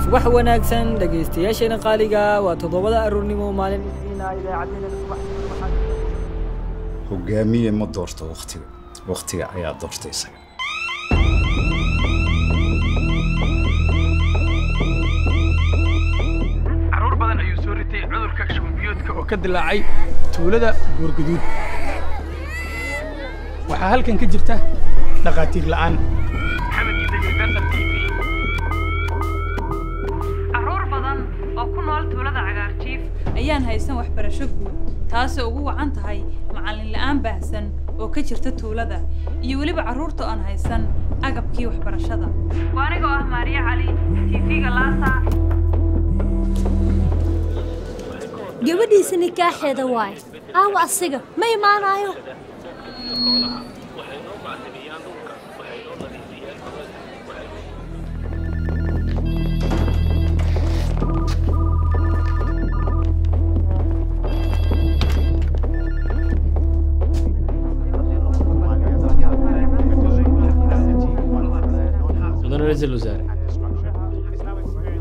subax wanaagsan dhageystayaashayna qaaliga waa 7 aroornimo maalin isniina idaacadena subax hogaamiye ma doorto waqtiga ayaa doortay isaga caruur badan ayuu soo ritay cudurka shumbiyodka oo ka dilaacay tuulada Buurguduud waxaa halkan ka jirta dhaqaatiir la'aan tuulada cagaarjiif ayaan haysan waxbarasho guud taasoo ugu wacan tahay macallin la'aan baahsan oo ka jirta tuulada iyo waliba carruurta aan haysan agabkii waxbarashada waaniga ah Maariya Cali TV-ga Laasa gabadhiisa nikaaxeeda waay aawa asiga ma imaanayo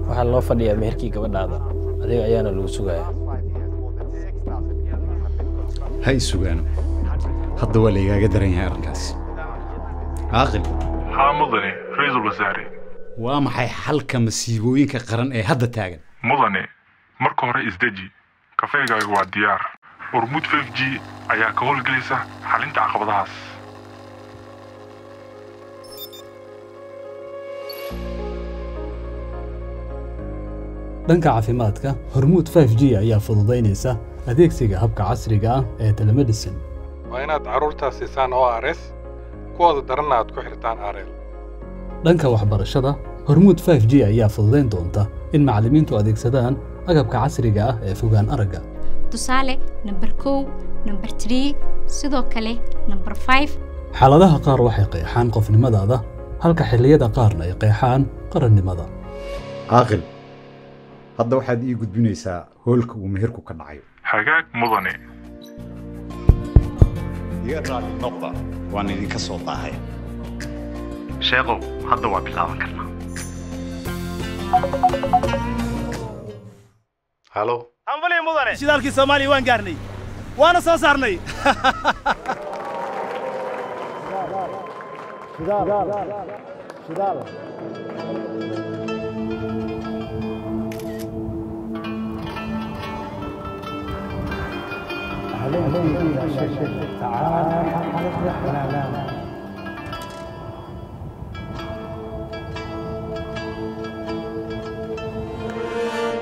waxaa loo fadhiyaa meherkii gabadhaada adiga ayaana lagu sugayaa hay sugaano hadda waa laygaaga daran yahay arrinkaas caaqil haa mudane ra'iisul wasaare waa maxay xalka masiibooyinka qaran ee hadda taagan mudane marka hore isdeji kafeegaaga waa diyaar hormuud 5G ayaa ka howlgelaysa xalinta caqabadahaas dhanka caafimaadka hormuud 5G ayaa fududeynaysa adeegsiga habka casriga ah ee telemedicine waa inaad carruurta siisaan ORS kuwooda daranna aad ku xirtaan RL dhanka waxbarashada hormuud 5G ayaa fududeyn doonta in macallimiintu adeegsadaan agabka casriga ah ee fogaan aragga tusaale number 1 number 3 sidoo kale number 5 xaaladaha qaar waxay qeexaan qofnimadaada halka xilliyada qaarna ay qeexaan qarannimada caaqil hadda waxaad ii gudbinaysaa hoolka uu meherku ka dhacayo hagaag mudane iga raali noqda waan idinka soo daahay sheeqow hadda waa bilaaban karnaa halo anbali mudane shidaalkii Soomaaliya waan gaarnay waana soo saarnay shidaal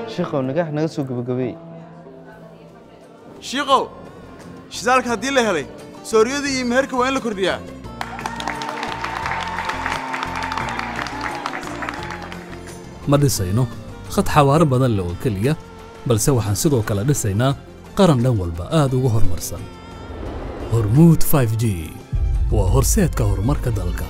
شيخو نجاح نقصو قبقبي شيخو شزالك هدي له هلي سوريودي يمهرك وين لكرديا ma dhisayno khad xawaaro badan leh oo keliya balse waxaan sidoo kale dhisaynaa qaran dhan walba aad ugu horumarsan hormuud 5G waa horseedka horumarka dalka